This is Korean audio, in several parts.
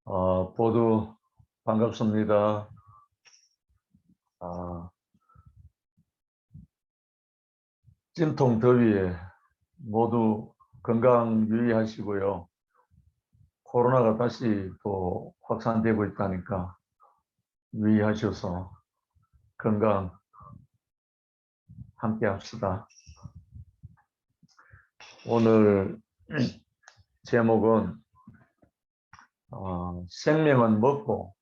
모두 반갑습니다. 아, 찜통 더위에 모두 건강 유의하시고요. 코로나가 다시 또 확산되고 있다니까 유의하셔서 건강 함께 합시다. 오늘 제목은 생명은 먹고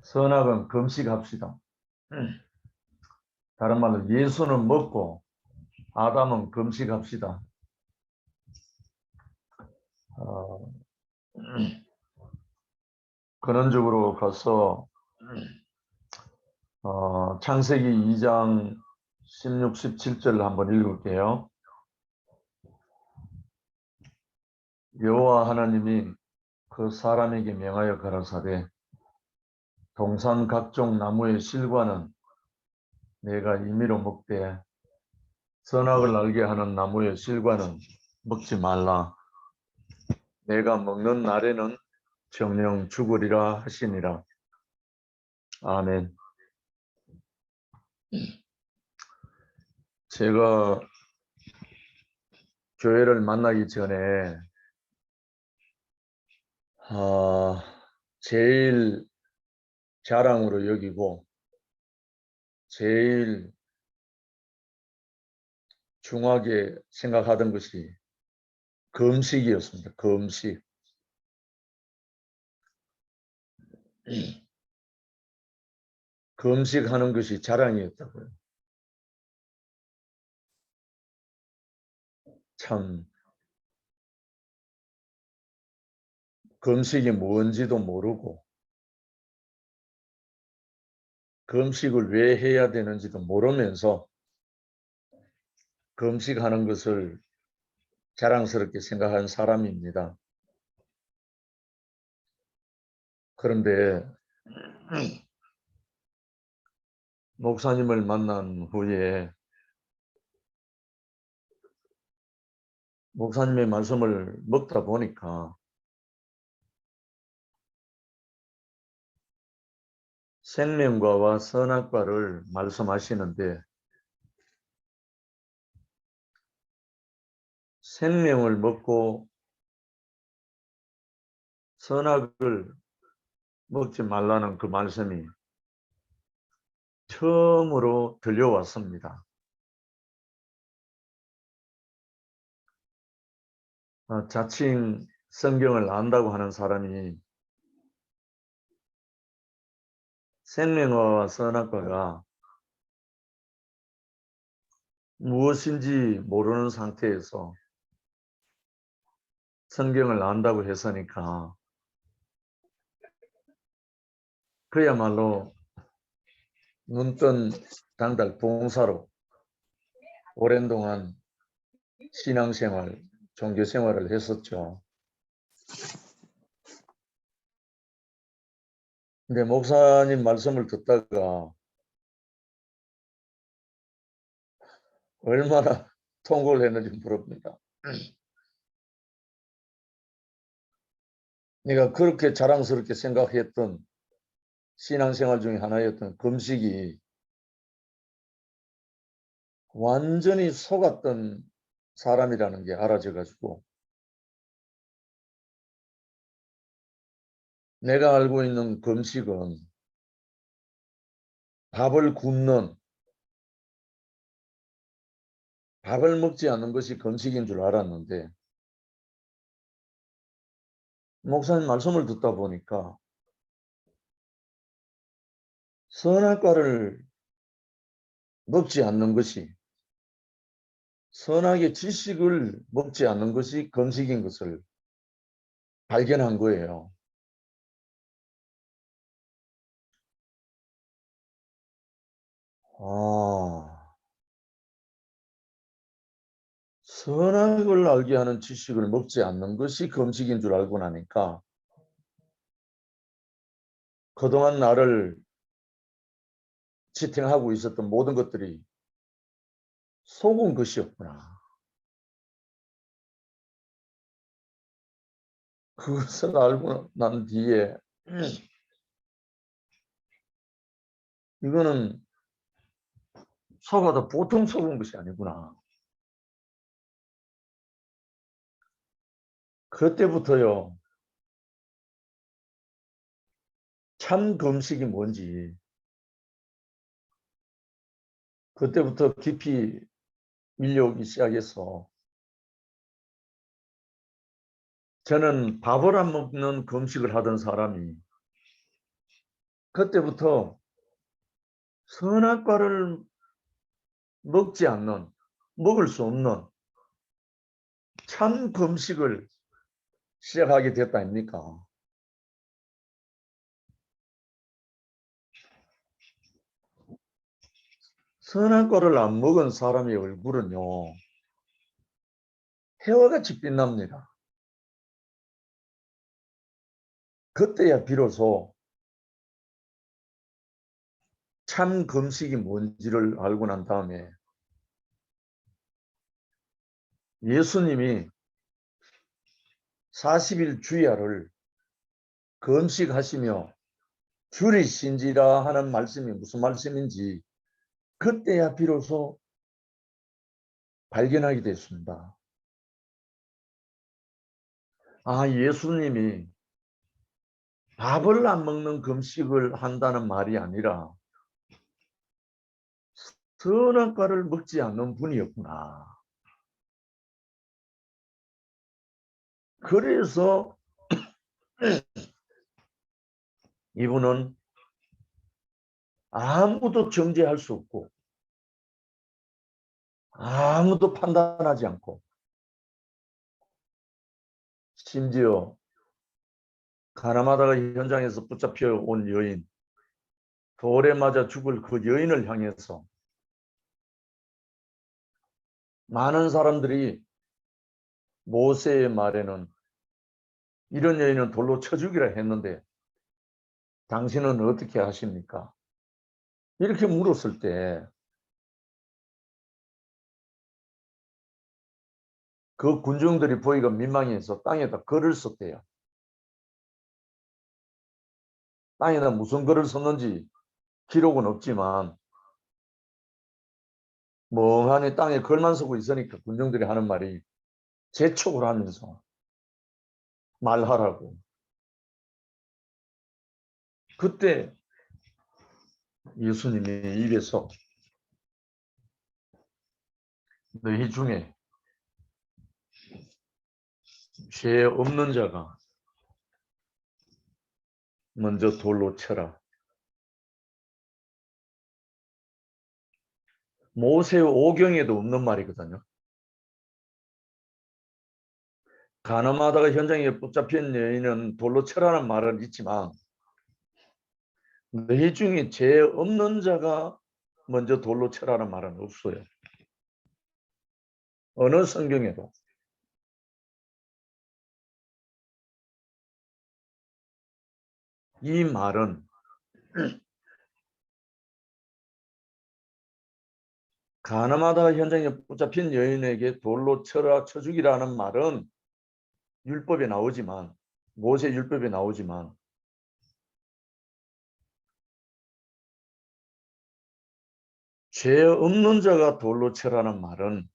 선악은 금식합시다. 다른 말로 예수는 먹고 아담은 금식합시다. 근원적으로 가서 창세기 2장 16, 17절을 한번 읽을게요. 여호와 하나님이 그 사람에게 명하여 가라사대 동산 각종 나무의 실과는 내가 임의로 먹되 선악을 알게 하는 나무의 실과는 먹지 말라. 내가 먹는 날에는 정령 죽으리라 하시니라. 아멘. 제가 교회를 만나기 전에 제일 자랑으로 여기고 제일 중하게 생각하던 것이 금식이었습니다. 금식. 금식하는 것이 자랑이었다고요. 참 금식이 뭔지도 모르고 금식을 왜 해야 되는지도 모르면서 금식하는 것을 자랑스럽게 생각한 사람입니다. 그런데 목사님을 만난 후에 목사님의 말씀을 먹다 보니까 생명과와 선악과를 말씀하시는데 생명을 먹고 선악을 먹지 말라는 그 말씀이 처음으로 들려왔습니다. 자칭 성경을 안다고 하는 사람이 생명과 선악과가 무엇인지 모르는 상태에서 성경을 안다고 했으니까 그야말로 눈뜬 당달 봉사로 오랜 동안 신앙생활, 종교생활을 했었죠. 근데 목사님 말씀을 듣다가 얼마나 통곡을 했는지 모릅니다. 내가 그렇게 자랑스럽게 생각했던 신앙생활 중에 하나였던 금식이 완전히 속았던 사람이라는 게 알아져가지고 내가 알고 있는 금식은 밥을 먹지 않는 것이 금식인 줄 알았는데 목사님 말씀을 듣다 보니까 선악과를 먹지 않는 것이 선악의 지식을 먹지 않는 것이 금식인 것을 발견한 거예요. 선악을 알게 하는 지식을 먹지 않는 것이 금식인 줄 알고 나니까 그동안 나를 지탱하고 있었던 모든 것들이 속은 것이었구나. 그것을 알고 난 뒤에 이거는 속아도 보통 속은 것이 아니구나. 그때부터요, 참 금식이 뭔지 그때부터 깊이 밀려오기 시작해서 저는 밥을 안 먹는 금식을 하던 사람이 그때부터 선악과를 먹지 않는, 먹을 수 없는 참 금식을 시작하게 됐다 아닙니까? 선악과를 안 먹은 사람의 얼굴은요, 해와 같이 빛납니다. 그때야 비로소 참 금식이 뭔지를 알고 난 다음에 예수님이 40일 주야를 금식하시며 줄이신지라 하는 말씀이 무슨 말씀인지 그때야 비로소 발견하게 됐습니다. 아, 예수님이 밥을 안 먹는 금식을 한다는 말이 아니라 선악과를 먹지 않는 분이었구나. 그래서 이분은 아무도 정죄할 수 없고 아무도 판단하지 않고 심지어 가나마다가 현장에서 붙잡혀 온 여인, 돌에 맞아 죽을 그 여인을 향해서 많은 사람들이 모세의 말에는 이런 여인은 돌로 쳐 죽이라 했는데 당신은 어떻게 하십니까? 이렇게 물었을 때 그 군중들이 보기가 민망해서 땅에다 글을 썼대요. 땅에다 무슨 글을 썼는지 기록은 없지만 멍하니 땅에 글만 쓰고 있으니까 군중들이 하는 말이 재촉을 하면서 말하라고. 그때 예수님이 입에서 너희 중에 죄 없는 자가 먼저 돌로 쳐라. 모세 오경에도 없는 말이거든요. 가늠하다가 현장에 붙잡힌 여인은 돌로 쳐라는 말은 있지만 너희 중에 죄 없는 자가 먼저 돌로 쳐라는 말은 없어요. 어느 성경에도. 이 말은 가늠하다가 현장에 붙잡힌 여인에게 돌로 쳐라 쳐 죽이라는 말은 율법에 나오지만 모세 율법에 나오지만 죄 없는 자가 돌로 쳐라는 말은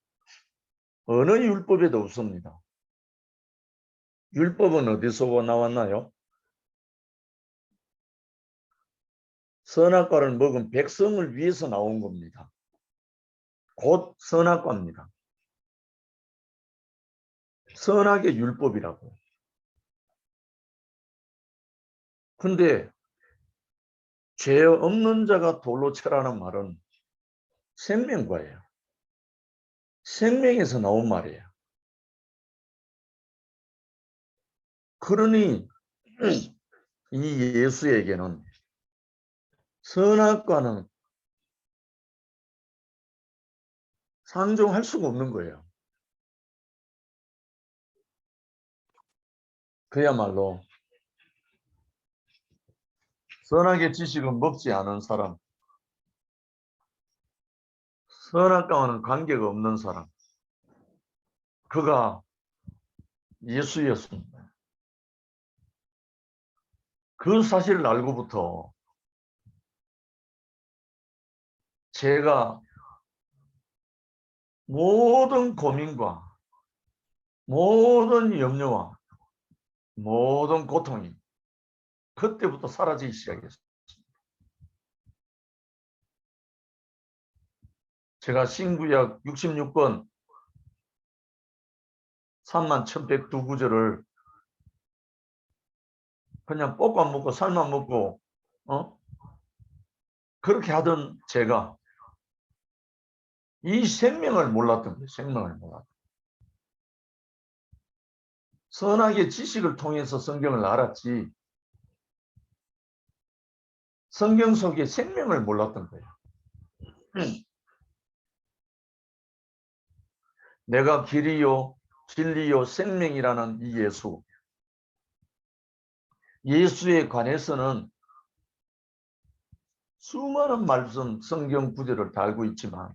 어느 율법에도 없습니다. 율법은 어디서 나왔나요? 선악과를 먹은 백성을 위해서 나온 겁니다. 곧 선악과입니다. 선악의 율법이라고. 근데 죄 없는 자가 돌로 쳐라는 말은 생명과예요. 생명에서 나온 말이에요. 그러니 이 예수에게는 선악과는 상종할 수가 없는 거예요. 그야말로 선악의 지식은 먹지 않은 사람, 선악과와는 관계가 없는 사람, 그가 예수였습니다. 그 사실을 알고부터 제가 모든 고민과 모든 염려와 모든 고통이 그때부터 사라지기 시작했어요. 제가 신구약 66권 31,102구절을 그냥 볶아 먹고 삶아 먹고 그렇게 하던 제가 이 생명을 몰랐던 거예요. 생명을 몰랐던. 선악의 지식을 통해서 성경을 알았지 성경 속에 생명을 몰랐던 거예요. 내가 길이요 진리요 생명이라는 이 예수, 예수에 관해서는 수많은 말씀 성경 구절을 다 알고 있지만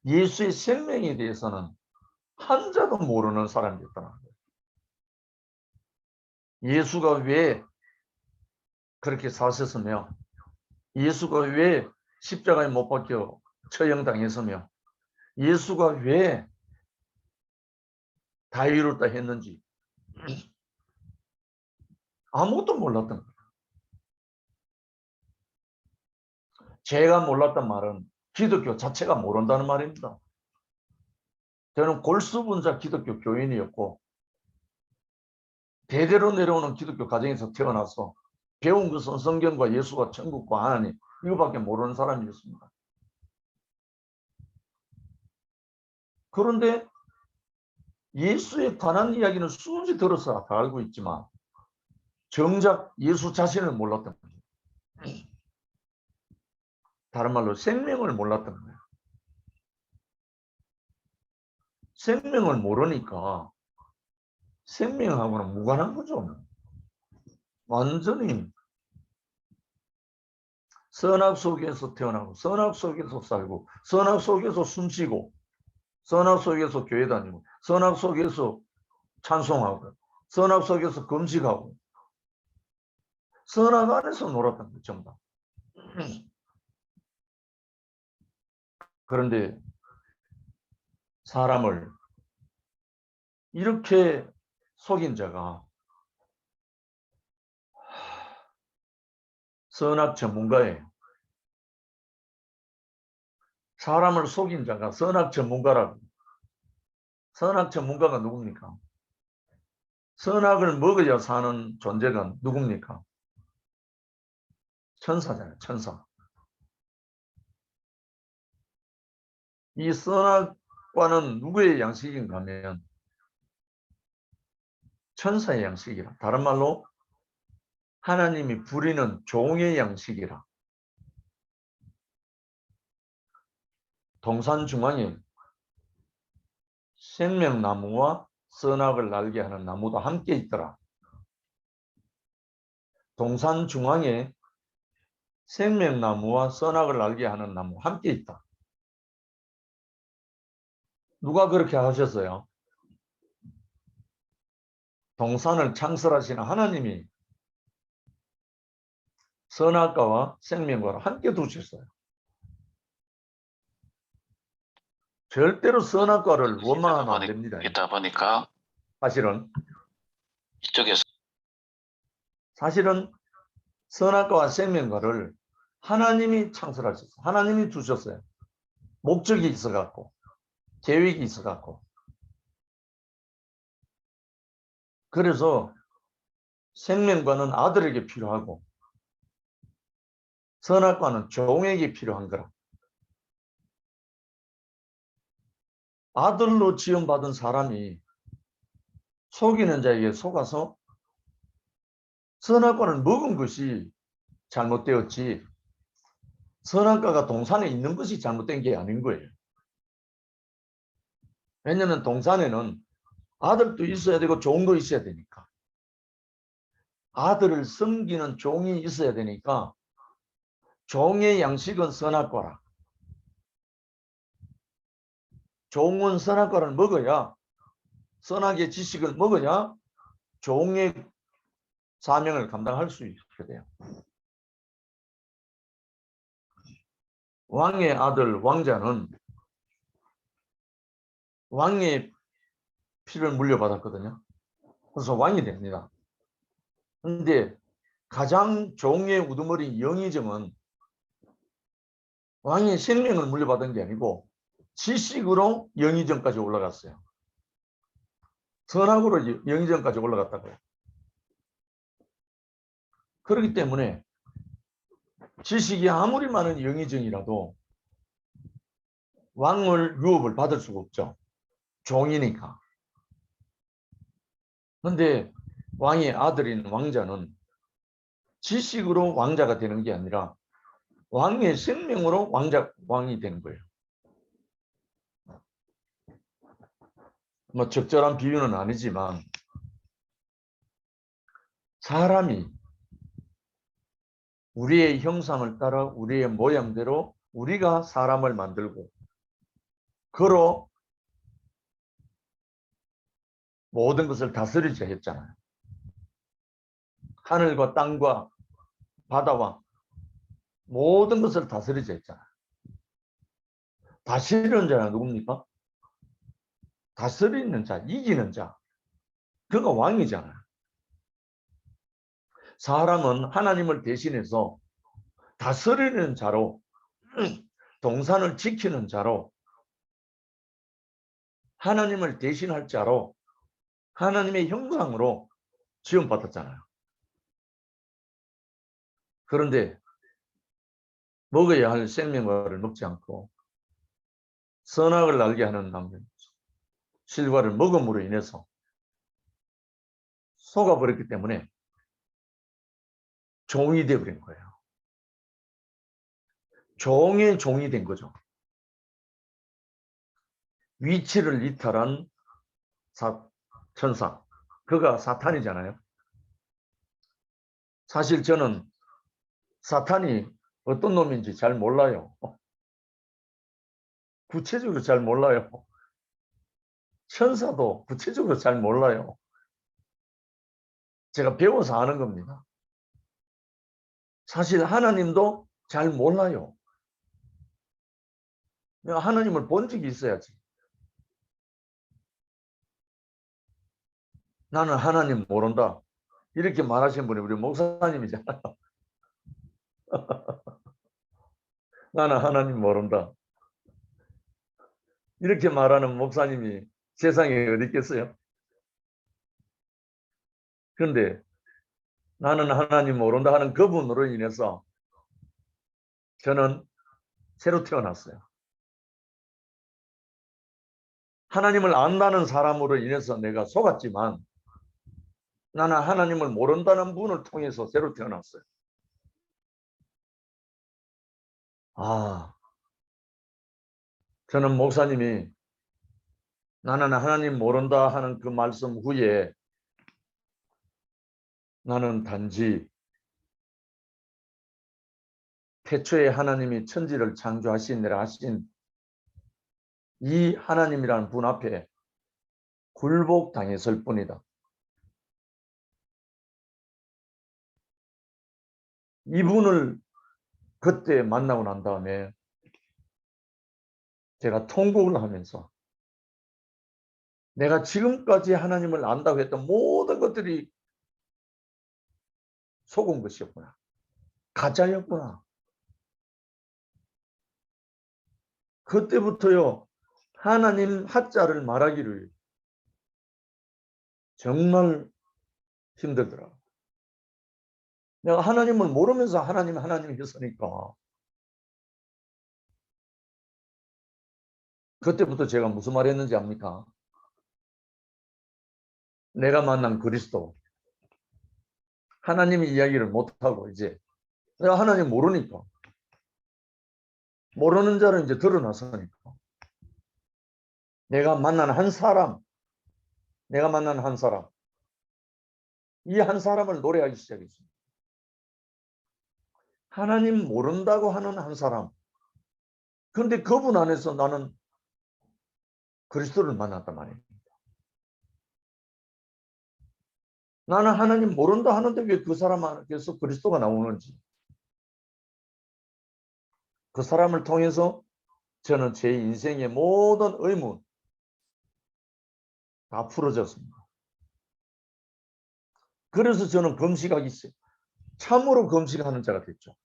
예수의 생명에 대해서는 한자도 모르는 사람이었다는 거예요. 예수가 왜 그렇게 사셨으며 예수가 왜 십자가에 못 박혀 처형당했으며 예수가 왜 다 이뤘다 했는지 아무것도 몰랐던 거예요. 제가 몰랐단 말은 기독교 자체가 모른다는 말입니다. 저는 골수분자 기독교 교인이었고 대대로 내려오는 기독교 가정에서 태어나서 배운 것은 성경과 예수와 천국과 하나님 이거밖에 모르는 사람이었습니다. 그런데 예수에 관한 이야기는 수없이 들어서 다 알고 있지만 정작 예수 자신을 몰랐던 거예요. 다른 말로 생명을 몰랐던 거예요. 생명을 모르니까 생명하고는 무관한 거죠. 완전히 선악 속에서 태어나고 선악 속에서 살고 선악 속에서 숨쉬고 선악 속에서 교회 다니고 선악 속에서 찬송하고 선악 속에서 금식하고 선악 안에서 놀았던 거죠. 정말. 그런데 사람을 이렇게 속인 자가 선악 전문가예요. 사람을 속인 자가 선악 전문가라고. 선악 전문가가 누굽니까? 선악을 먹어야 사는 존재가 누굽니까? 천사잖아요. 천사. 이 선악과는 누구의 양식인가 하면 천사의 양식이라. 다른 말로 하나님이 부리는 종의 양식이라. 동산 중앙에 생명나무와 선악을 날게 하는 나무도 함께 있더라. 동산 중앙에 생명나무와 선악을 알게 하는 나무 함께 있다. 누가 그렇게 하셨어요? 동산을 창설하시는 하나님이 선악과와 생명과를 함께 두셨어요. 절대로 선악과를 원망하면 안 됩니다. 있다 보니까 사실은 이쪽에서 선악과와 생명과를 하나님이 창설하셨어요. 하나님이 두셨어요. 목적이 있어갖고 계획이 있어갖고. 그래서 생명과는 아들에게 필요하고 선악과는 종에게 필요한 거라. 아들로 지음받은 사람이 속이는 자에게 속아서 선악과를 먹은 것이 잘못되었지 선악과가 동산에 있는 것이 잘못된 게 아닌 거예요. 왜냐하면 동산에는 아들도 있어야 되고 종도 있어야 되니까. 아들을 섬기는 종이 있어야 되니까 종의 양식은 선악과라. 종은 선악과를 먹어야 선악의 지식을 먹어야 종의 사명을 감당할 수 있게 돼요. 왕의 아들 왕자는 왕의 피를 물려받았거든요. 그래서 왕이 됩니다. 그런데 가장 종의 우두머리 영의정은 왕의 생명을 물려받은 게 아니고 지식으로 영의정까지 올라갔어요. 선악으로 영의정까지 올라갔다고요. 그렇기 때문에 지식이 아무리 많은 영의정이라도 왕을 유업을 받을 수가 없죠. 종이니까. 그런데 왕의 아들인 왕자는 지식으로 왕자가 되는 게 아니라 왕의 생명으로 왕이 되는 거예요. 뭐 적절한 비유는 아니지만 사람이 우리의 형상을 따라 우리의 모양대로 우리가 사람을 만들고 그로 모든 것을 다스리자 했잖아요. 하늘과 땅과 바다와 모든 것을 다스리자 했잖아요. 다스리는 자가 누굽니까? 다스리는 자, 이기는 자. 그가 왕이잖아요. 사람은 하나님을 대신해서 다스리는 자로, 동산을 지키는 자로, 하나님을 대신할 자로, 하나님의 형상으로 지원받았잖아요. 그런데 먹어야 할 생명과를 먹지 않고 선악을 알게 하는 남편 실과를 먹음으로 인해서 속아버렸기 때문에 종이 되어버린 거예요. 종의 종이 된 거죠. 위치를 이탈한 천사. 그가 사탄이잖아요. 사실 저는 사탄이 어떤 놈인지 잘 몰라요. 구체적으로 잘 몰라요. 천사도 구체적으로 잘 몰라요. 제가 배워서 아는 겁니다. 사실 하나님도 잘 몰라요. 내가 하나님을 본 적이 있어야지. 나는 하나님 모른다. 이렇게 말하신 분이 우리 목사님이잖아요. 나는 하나님 모른다. 이렇게 말하는 목사님이 세상에 어디 있겠어요? 그런데 나는 하나님 모른다 하는 그분으로 인해서 저는 새로 태어났어요. 하나님을 안다는 사람으로 인해서 내가 속았지만 나는 하나님을 모른다는 분을 통해서 새로 태어났어요. 저는 목사님이 나는 하나님 모른다 하는 그 말씀 후에 나는 단지 태초에 하나님이 천지를 창조하시느라 하신 이 하나님이라는 분 앞에 굴복당했을 뿐이다. 이분을 그때 만나고 난 다음에 제가 통곡을 하면서 내가 지금까지 하나님을 안다고 했던 모든 것들이 속은 것이었구나. 가짜였구나. 그때부터요. 하나님 하자를 말하기를 정말 힘들더라고요. 내가 하나님을 모르면서 하나님 했으니까. 그때부터 제가 무슨 말 했는지 압니까? 내가 만난 그리스도. 하나님의 이야기를 못하고 이제 내가 하나님 모르니까. 모르는 자는 이제 드러났으니까. 내가 만난 한 사람. 이 한 사람을 노래하기 시작했습니다. 하나님 모른다고 하는 한 사람. 그런데 그분 안에서 나는 그리스도를 만났단 말이에요. 나는 하나님 모른다 하는데 왜 그 사람에게서 그리스도가 나오는지, 그 사람을 통해서 저는 제 인생의 모든 의문 다 풀어졌습니다. 그래서 저는 금식하기 시작, 참으로 금식하는 자가 됐죠.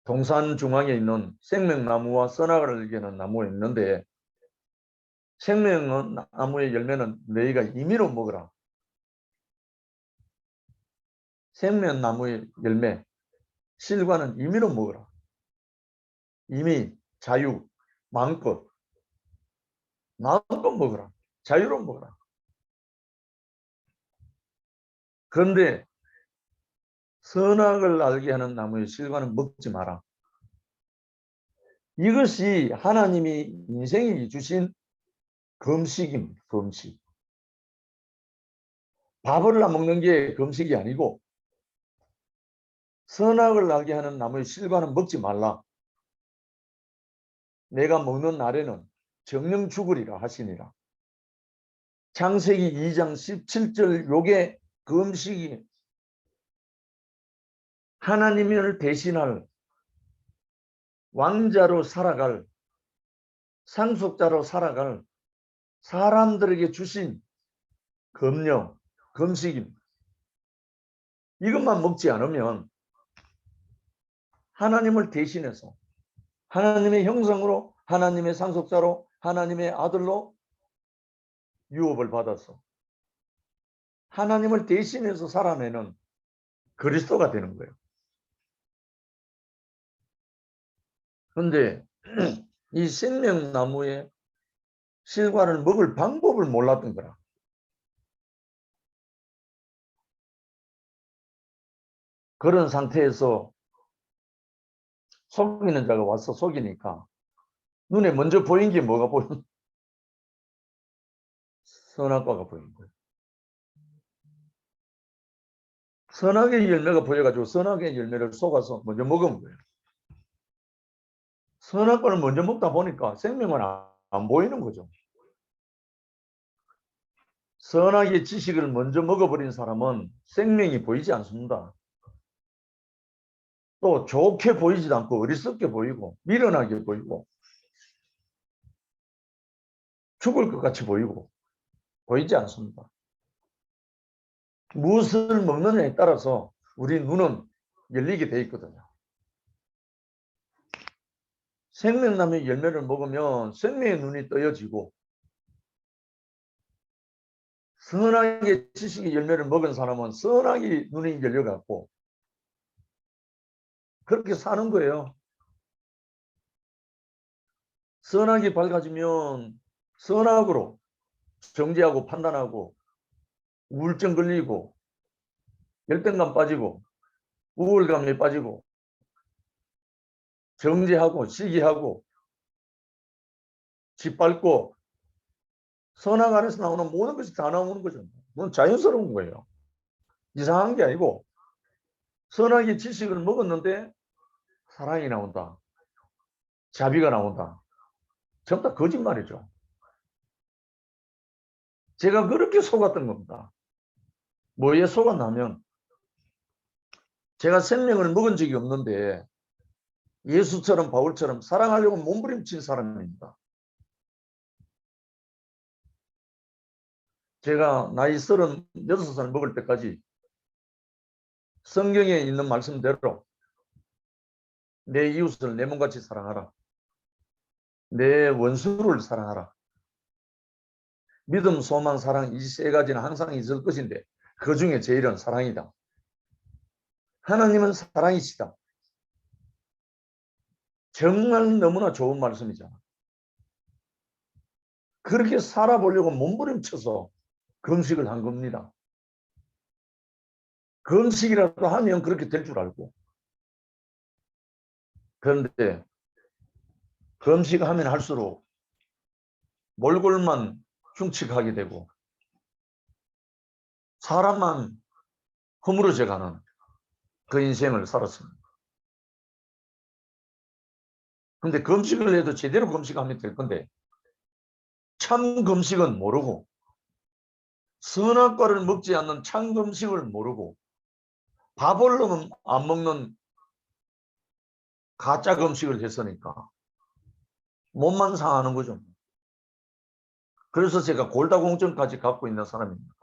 동산 중앙에 있는 생명나무와 선악을 알게 하는 나무가 있는데, 생명나무의 열매는 너희가 임의로 먹으라. 생명나무의 열매, 실과는 임의로 먹으라. 임의, 자유, 마음껏 먹으라. 자유로 먹으라. 그런데 선악을 알게 하는 나무의 실과는 먹지 마라. 이것이 하나님이 인생에 주신 금식입니다. 금식. 밥을 안 먹는 게 금식이 아니고, 선악을 알게 하는 나무의 실과는 먹지 말라. 내가 먹는 날에는 정령 죽으리라 하시니라. 창세기 2장 17절 요게 금식이, 하나님을 대신할 왕자로 살아갈, 상속자로 살아갈 사람들에게 주신 금령, 금식입니다. 이것만 먹지 않으면 하나님을 대신해서 하나님의 형상으로, 하나님의 상속자로, 하나님의 아들로 유업을 받아서 하나님을 대신해서 살아내는 그리스도가 되는 거예요. 그런데 이 생명나무의 실과를 먹을 방법을 몰랐던 거라. 그런 상태에서 속이는 자가 와서 속이니까 눈에 먼저 보인 게 뭐가 보인? 선악과가 보인 거예요. 선악의 열매가 보여가지고 선악의 열매를 속아서 먼저 먹은 거예요. 선악과를 먼저 먹다 보니까 생명은 안 보이는 거죠. 선악의 지식을 먼저 먹어버린 사람은 생명이 보이지 않습니다. 또 좋게 보이지도 않고 어리석게 보이고 미련하게 보이고 죽을 것 같이 보이고 보이지 않습니다. 무엇을 먹느냐에 따라서 우리 눈은 열리게 돼 있거든요. 생명나무의 열매를 먹으면 생명의 눈이 떠여지고, 선악의 지식의 열매를 먹은 사람은 선악의 눈이 열려갖고 그렇게 사는 거예요. 선악이 밝아지면 선악으로 정죄하고 판단하고 우울증 걸리고 열등감 빠지고 우울감에 빠지고 정죄하고 시기하고 짓밟고, 선악 안에서 나오는 모든 것이 다 나오는 거죠. 그건 자연스러운 거예요. 이상한 게 아니고, 선악의 지식을 먹었는데 사랑이 나온다, 자비가 나온다, 전부 다 거짓말이죠. 제가 그렇게 속았던 겁니다. 뭐에 속았냐면, 제가 생명을 먹은 적이 없는데 예수처럼 바울처럼 사랑하려고 몸부림친 사람입니다. 제가 나이 36살 먹을 때까지 성경에 있는 말씀대로 내 이웃을 내 몸같이 사랑하라, 내 원수를 사랑하라, 믿음, 소망, 사랑, 이 세 가지는 항상 있을 것인데 그 중에 제일은 사랑이다. 하나님은 사랑이시다. 정말 너무나 좋은 말씀이잖아. 그렇게 살아보려고 몸부림쳐서 금식을 한 겁니다. 금식이라도 하면 그렇게 될 줄 알고. 그런데 금식하면 할수록 몰골만 흉측하게 되고 사람만 허물어져 가는 그 인생을 살았습니다. 근데 금식을 해도 제대로 금식하면 될 건데 참 금식은 모르고 선악과를 먹지 않는 참금식을 모르고 밥을 안 먹는 가짜 금식을 했으니까 몸만 상하는 거죠. 그래서 제가 골다공증까지 갖고 있는 사람입니다.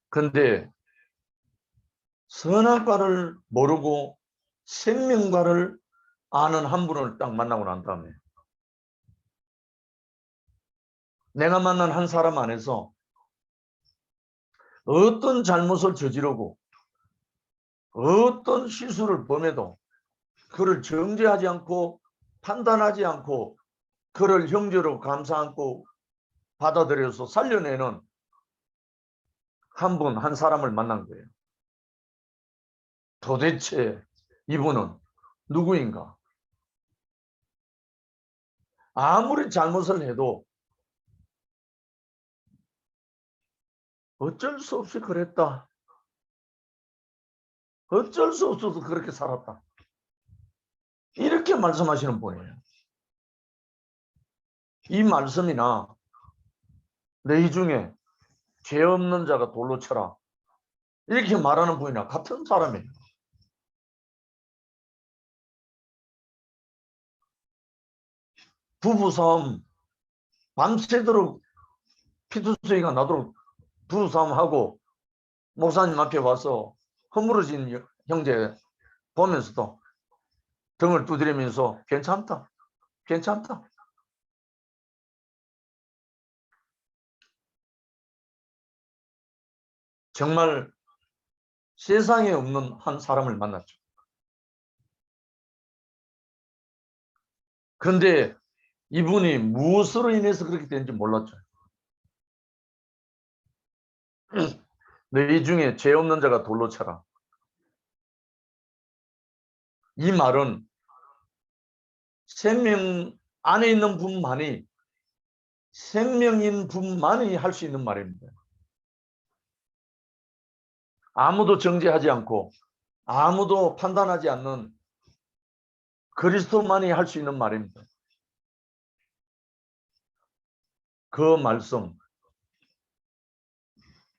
근데 선악과를 모르고 생명과를 아는 한 분을 딱 만나고 난 다음에 내가 만난 한 사람 안에서 어떤 잘못을 저지르고 어떤 실수를 범해도 그를 정죄하지 않고 판단하지 않고 그를 형제로 감싸 안고 받아들여서 살려내는 한 사람을 만난 거예요. 도대체 이분은 누구인가? 아무리 잘못을 해도 어쩔 수 없이 그랬다. 어쩔 수 없어서 그렇게 살았다. 이렇게 말씀하시는 분이에요. 이 말씀이나 너희 중에 죄 없는 자가 돌로 쳐라. 이렇게 말하는 분이나 같은 사람이에요. 부부싸움 밤새도록 피투성이가 나도록 부부싸움하고 목사님 앞에 와서 허물어진 형제 보면서도 등을 두드리면서 괜찮다. 괜찮다. 정말 세상에 없는 한 사람을 만났죠. 그런데 이분이 무엇으로 인해서 그렇게 된지 몰랐죠. 너희 중에 죄 없는 자가 돌로 쳐라. 이 말은 생명 안에 있는 분만이 생명인 분만이 할 수 있는 말입니다. 아무도 정죄하지 않고 아무도 판단하지 않는 그리스도만이 할 수 있는 말입니다. 그 말씀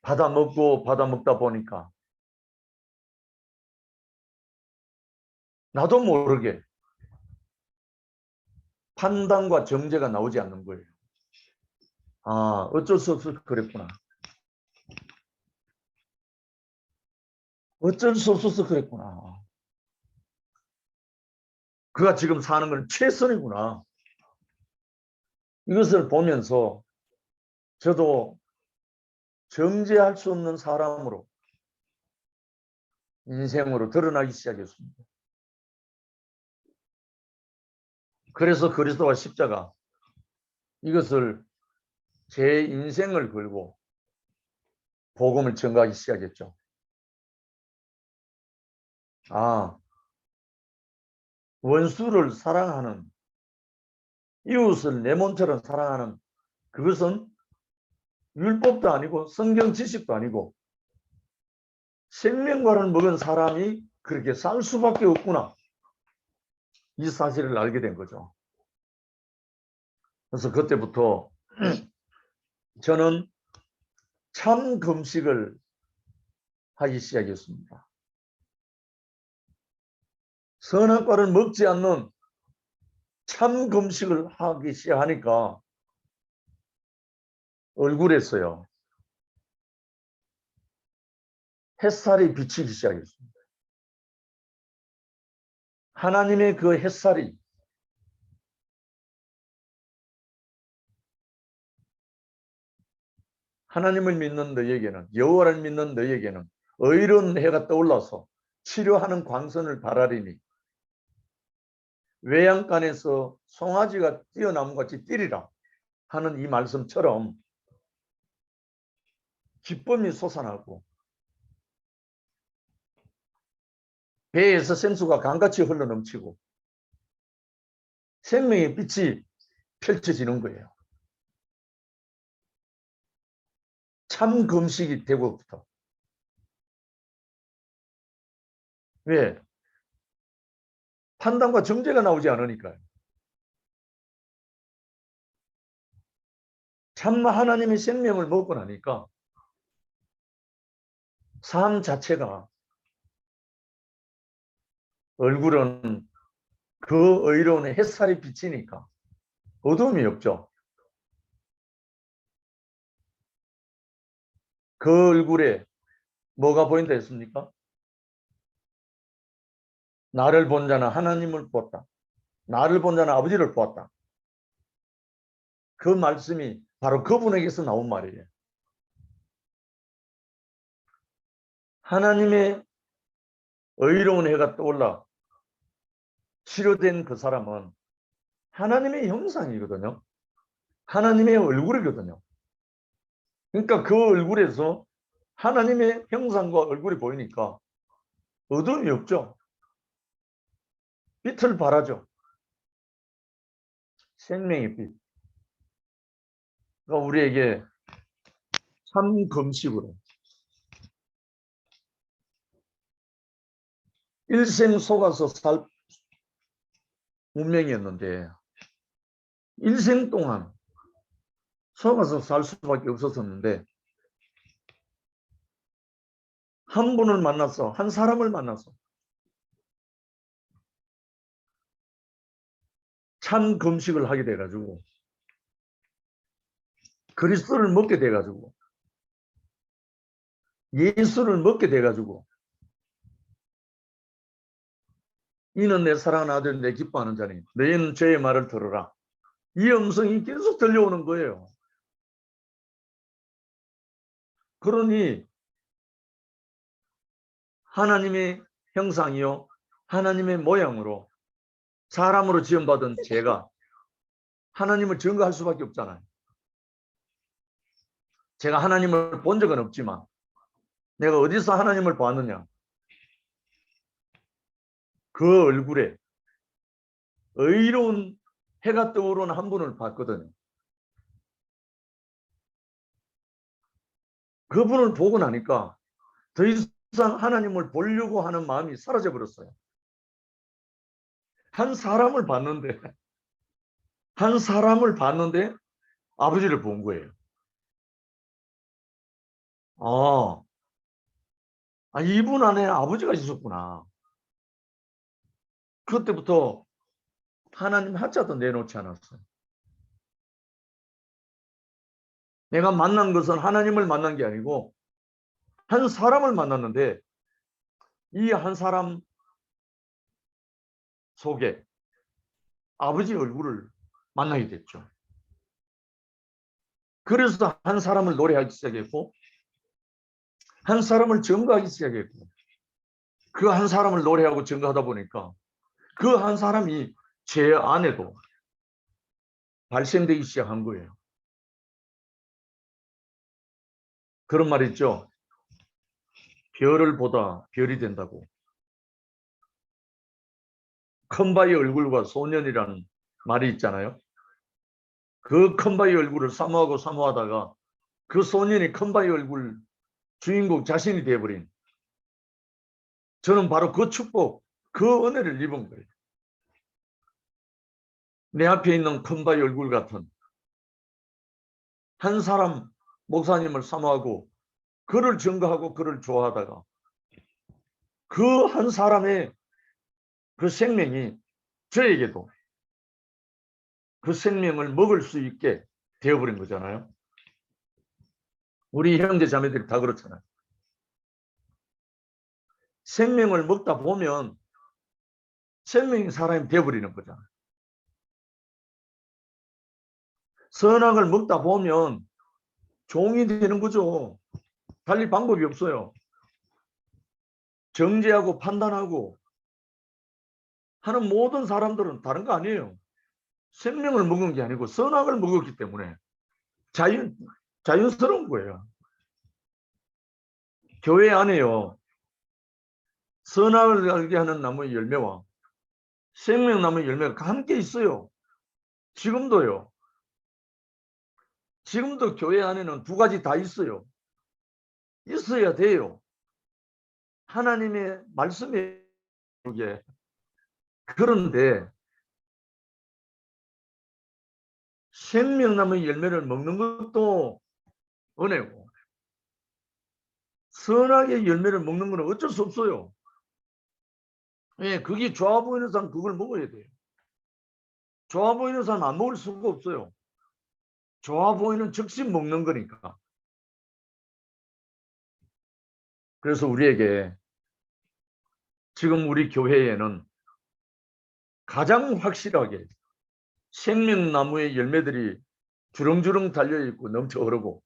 받아 먹다 보니까 나도 모르게 판단과 정죄가 나오지 않는 거예요. 아, 어쩔 수 없어서 그랬구나. 어쩔 수 없어서 그랬구나. 그가 지금 사는 건 최선이구나. 이것을 보면서 저도 정죄할 수 없는 사람으로 인생으로 드러나기 시작했습니다. 그래서 그리스도와 십자가 이것을 제 인생을 걸고 복음을 전가하기 시작했죠. 아, 원수를 사랑하는, 이웃을 내 몸처럼 사랑하는 그것은 율법도 아니고 성경 지식도 아니고 생명과를 먹은 사람이 그렇게 살 수밖에 없구나. 이 사실을 알게 된 거죠. 그래서 그때부터 저는 참 금식을 하기 시작했습니다. 선악과를 먹지 않는 참 금식을 하기 시작하니까 얼굴에서요 햇살이 비치기 시작했습니다. 하나님의 그 햇살이 하나님을 믿는 너에게는, 여호와를 믿는 너에게는 의로운 해가 떠올라서 치료하는 광선을 발하리니 외양간에서 송아지가 뛰어나무같이 뛰리라 하는 이 말씀처럼 기쁨이 솟아나고 배에서 생수가 강같이 흘러넘치고 생명의 빛이 펼쳐지는 거예요. 참 금식이 되고부터. 왜? 판단과 정죄가 나오지 않으니까요. 참 하나님의 생명을 먹고 나니까 삶 자체가 얼굴은 그 의로운 햇살이 비치니까 어둠이 없죠. 그 얼굴에 뭐가 보인다 했습니까? 나를 본 자는 하나님을 보았다. 나를 본 자는 아버지를 보았다. 그 말씀이 바로 그분에게서 나온 말이에요. 하나님의 의로운 해가 떠올라 치료된 그 사람은 하나님의 형상이거든요. 하나님의 얼굴이거든요. 그러니까 그 얼굴에서 하나님의 형상과 얼굴이 보이니까 어둠이 없죠. 빛을 발하죠. 생명의 빛. 그러니까 우리에게 참 금식으로 일생 속아서 살 운명이었는데 일생 동안 속아서 살 수밖에 없었는데 한 분을 만나서 한 사람을 만나서 참 금식을 하게 돼가지고 그리스도를 먹게 돼가지고 예수를 먹게 돼가지고 이는 내 사랑하는 아들 내 기뻐하는 자니 너희는 저의 말을 들으라. 이 음성이 계속 들려오는 거예요. 그러니 하나님의 형상이요 하나님의 모양으로 사람으로 지음받은 제가 하나님을 증거할 수밖에 없잖아요. 제가 하나님을 본 적은 없지만 내가 어디서 하나님을 봤느냐. 그 얼굴에 의로운 해가 떠오르는 한 분을 봤거든요. 그분을 보고 나니까 더 이상 하나님을 보려고 하는 마음이 사라져 버렸어요. 한 사람을 봤는데 아버지를 본 거예요. 이분 안에 아버지가 있었구나. 그때부터 하나님 한자도 내놓지 않았어요. 내가 만난 것은 하나님을 만난 게 아니고 한 사람을 만났는데 이 한 사람 속에 아버지 얼굴을 만나게 됐죠. 그래서 한 사람을 노래하기 시작했고 한 사람을 증거하기 시작했고 그 한 사람을 노래하고 증거하다 보니까 그 한 사람이 제 안에도 발생되기 시작한 거예요. 그런 말 있죠. 별을 보다 별이 된다고. 큰 바위 얼굴과 소년이라는 말이 있잖아요. 그 큰 바위 얼굴을 사모하고 사모하다가 그 소년이 큰 바위 얼굴 주인공 자신이 되어버린 저는 바로 그 축복, 그 은혜를 입은 거예요. 내 앞에 있는 큰 바위 얼굴 같은 한 사람 목사님을 사모하고 그를 증거하고 그를 좋아하다가 그 한 사람의 그 생명이 저에게도 그 생명을 먹을 수 있게 되어버린 거잖아요. 우리 형제 자매들이 다 그렇잖아요. 생명을 먹다 보면 생명이 사람이 되어버리는 거잖아요. 선악을 먹다 보면 종이 되는 거죠. 달리 방법이 없어요. 정죄하고 판단하고 하는 모든 사람들은 다른 거 아니에요. 생명을 먹은 게 아니고 선악을 먹었기 때문에 자연스러운 거예요. 교회 안에요. 선악을 알게 하는 나무의 열매와 생명나무의 열매가 함께 있어요. 지금도요. 지금도 교회 안에는 두 가지 다 있어요. 있어야 돼요. 하나님의 말씀에 그런데 생명나무의 열매를 먹는 것도 은혜고 선악의 열매를 먹는 건 어쩔 수 없어요. 예, 그게 좋아 보이는 사람 그걸 먹어야 돼요. 좋아 보이는 사람 안 먹을 수가 없어요. 좋아 보이는 즉시 먹는 거니까. 그래서 우리에게 지금 우리 교회에는 가장 확실하게 생명나무의 열매들이 주렁주렁 달려있고 넘쳐 흐르고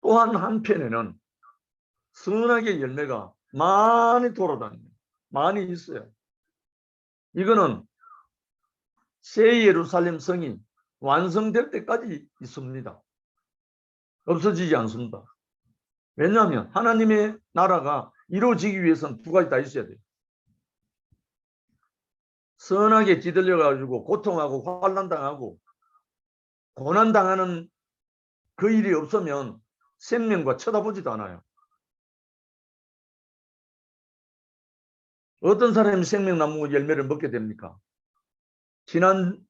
또한 한편에는 선악의 열매가 많이 돌아다닙니다. 많이 있어요. 이거는 새 예루살렘 성이 완성될 때까지 있습니다. 없어지지 않습니다. 왜냐하면 하나님의 나라가 이루어지기 위해서는 두 가지 다 있어야 돼요. 선악에 찌들려 가지고 고통하고 환난당하고 고난당하는 그 일이 없으면 생명과 쳐다보지도 않아요. 어떤 사람이 생명나무 열매를 먹게 됩니까? 지난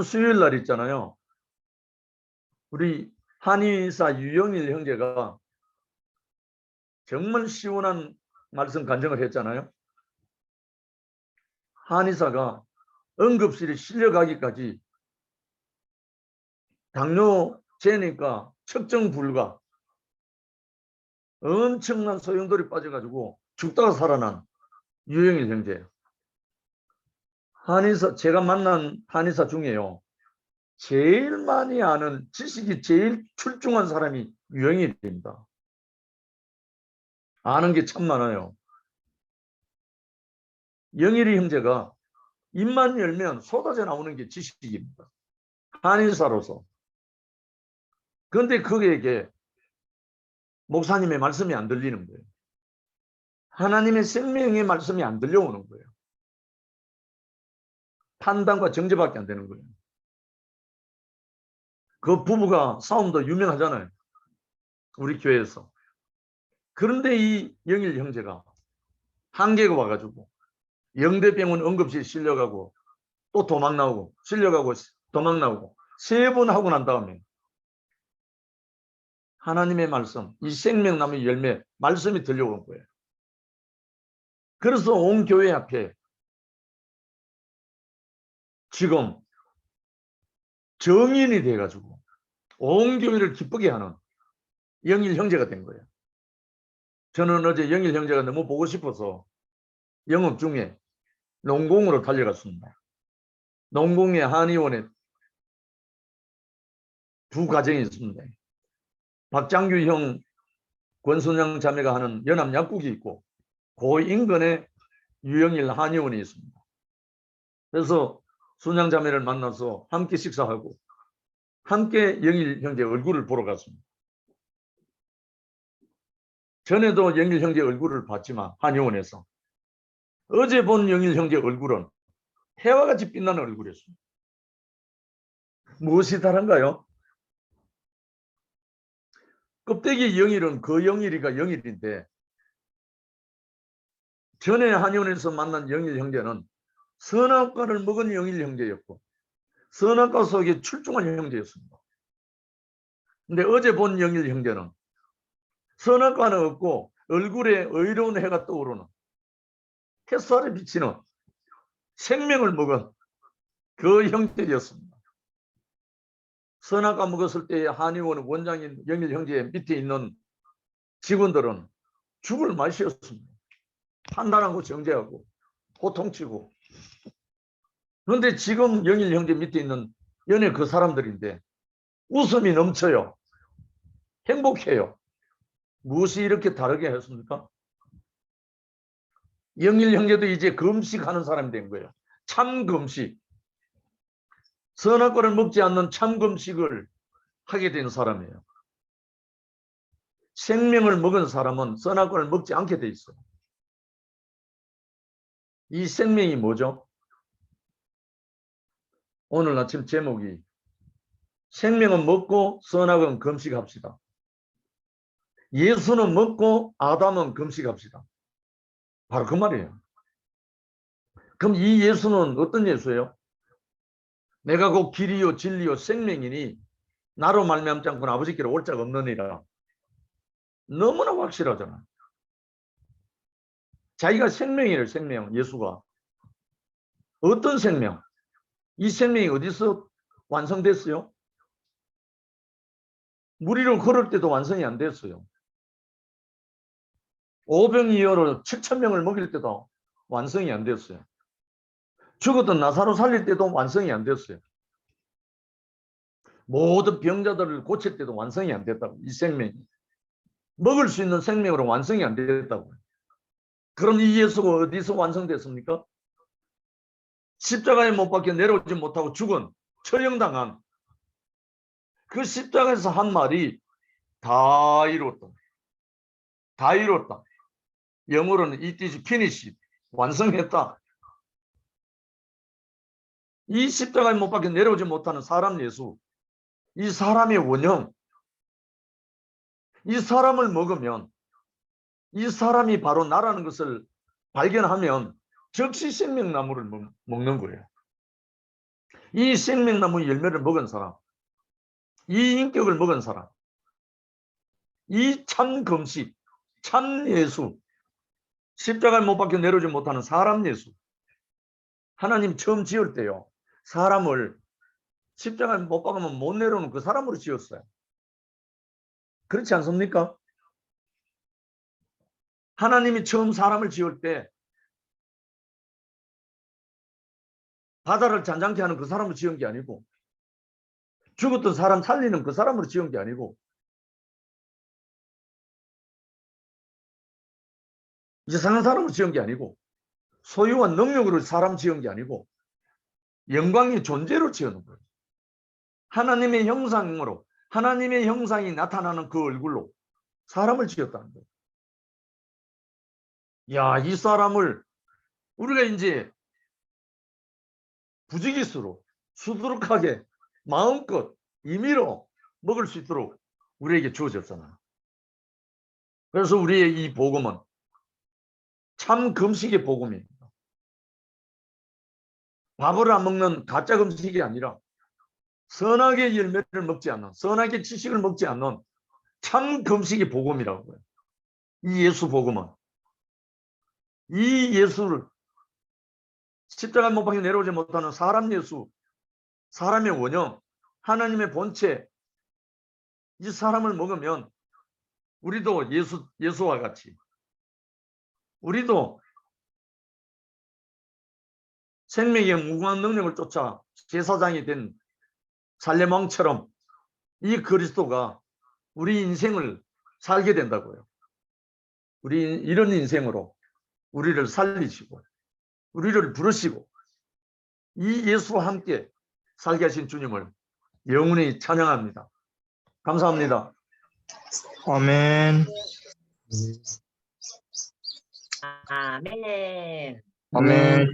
수요일 날 있잖아요. 우리 한의사 유영일 형제가 정말 시원한 말씀 간증을 했잖아요. 한의사가 응급실에 실려가기까지 당뇨제니까 측정 불가 엄청난 소용돌이 빠져가지고 죽다가 살아난 유영일 형제예요. 한의사, 제가 만난 한의사 중에요. 제일 많이 아는 지식이 제일 출중한 사람이 유영일입니다. 아는 게 참 많아요. 영일이 형제가 입만 열면 쏟아져 나오는 게 지식입니다. 한의사로서. 그런데 그에게 목사님의 말씀이 안 들리는 거예요. 하나님의 생명의 말씀이 안 들려오는 거예요. 판단과 정죄밖에 안 되는 거예요. 그 부부가 싸움도 유명하잖아요. 우리 교회에서. 그런데 이 영일 형제가 한계가 와가지고 영대병원 응급실에 실려가고 또 도망 나오고 실려가고 도망 나오고 3번 하고 난 다음에 하나님의 말씀, 이 생명나무의 열매 말씀이 들려오는 거예요. 그래서 온 교회 앞에 지금 정인이 돼가지고 온 교회를 기쁘게 하는 영일 형제가 된 거예요. 저는 어제 영일 형제가 너무 보고 싶어서 영업 중에 농공으로 달려갔습니다. 농공의 한의원에 두 가정이 있습니다. 박장규 형, 권순영 자매가 하는 연합 약국이 있고 그 인근에 유영일 한의원이 있습니다. 그래서 순양 자매를 만나서 함께 식사하고 함께 영일 형제 얼굴을 보러 갔습니다. 전에도 영일 형제 얼굴을 봤지만 한의원에서 어제 본 영일 형제 얼굴은 해와 같이 빛나는 얼굴이었습니다. 무엇이 다른가요? 껍데기 영일은 그 영일이가 영일인데 전에 한의원에서 만난 영일 형제는 선악과를 먹은 영일 형제였고 선악과 속에 출중한 형제였습니다. 근데 어제 본 영일 형제는 선악과는 없고 얼굴에 의로운 해가 떠오르는 햇살에 비치는 생명을 먹은 그 형제였습니다. 선악과 먹었을 때 한의원 원장인 영일 형제 밑에 있는 직원들은 죽을 맛이었습니다. 판단하고 정죄하고 호통치고. 그런데 지금 영일 형제 밑에 있는 연예 그 사람들인데 웃음이 넘쳐요. 행복해요. 무엇이 이렇게 다르게 했습니까? 영일 형제도 이제 금식하는 사람이 된 거예요. 참 금식. 선악과를 먹지 않는 참 금식을 하게 된 사람이에요. 생명을 먹은 사람은 선악과를 먹지 않게 돼 있어요. 이 생명이 뭐죠? 오늘 아침 제목이 생명은 먹고 선악은 금식합시다. 예수는 먹고 아담은 금식합시다. 바로 그 말이에요. 그럼 이 예수는 어떤 예수예요? 내가 곧 길이요 진리요 생명이니 나로 말미암지 않고는 아버지께로 올 자가 없느니라. 너무나 확실하잖아. 자기가 생명이래. 생명. 예수가 어떤 생명? 이 생명이 어디서 완성됐어요? 무리를 걸을 때도 완성이 안 됐어요. 오병이어로 7,000명을 먹일 때도 완성이 안 됐어요. 죽었던 나사로 살릴 때도 완성이 안 됐어요. 모든 병자들을 고칠 때도 완성이 안 됐다고. 이 생명이 먹을 수 있는 생명으로 완성이 안 됐다고. 그럼 이 예수가 어디서 완성됐습니까? 십자가에 못 박혀 내려오지 못하고 죽은 처형당한 그 십자가에서 한 말이 다 이뤘다. 다 이뤘다. 영어로는 it is finished. 완성했다. 이 십자가에 못 박혀 내려오지 못하는 사람 예수, 이 사람의 원형, 이 사람을 먹으면 이 사람이 바로 나라는 것을 발견하면 즉시 생명나무를 먹는 거예요. 이 생명나무 열매를 먹은 사람, 이 인격을 먹은 사람, 이 참 금식, 참 예수, 십자가에 못 박혀 내려오지 못하는 사람 예수. 하나님 처음 지을 때요, 사람을 십자가에 못 박으면 못 내려오는 그 사람으로 지었어요. 그렇지 않습니까? 하나님이 처음 사람을 지을 때 바다를 잔잔케 하는 그 사람으로 지은 게 아니고, 죽었던 사람 살리는 그 사람으로 지은 게 아니고, 이상한 사람으로 지은 게 아니고, 소유와 능력으로 사람 지은 게 아니고, 영광의 존재로 지은 거예요. 하나님의 형상으로, 하나님의 형상이 나타나는 그 얼굴로 사람을 지었다는 거예요. 야, 이 사람을 우리가 이제 부지기수로 수두룩하게 마음껏 임의로 먹을 수 있도록 우리에게 주어졌잖아. 그래서 우리의 이 복음은 참 금식의 복음입니다. 밥을 안 먹는 가짜 금식이 아니라 선악의 열매를 먹지 않는, 선악의 지식을 먹지 않는 참 금식의 복음이라고요. 이 예수 복음은, 이 예수를 십자가 못 박혀 내려오지 못하는 사람 예수, 사람의 원형, 하나님의 본체, 이 사람을 먹으면 우리도 예수와 같이, 우리도 생명의 무궁한 능력을 쫓아 제사장이 된 살레망처럼 이 그리스도가 우리 인생을 살게 된다고요. 우리 이런 인생으로 우리를 살리시고 우리를 부르시고 이 예수와 함께 살게 하신 주님을 영원히 찬양합니다. 감사합니다. 아멘. 아멘. 아멘.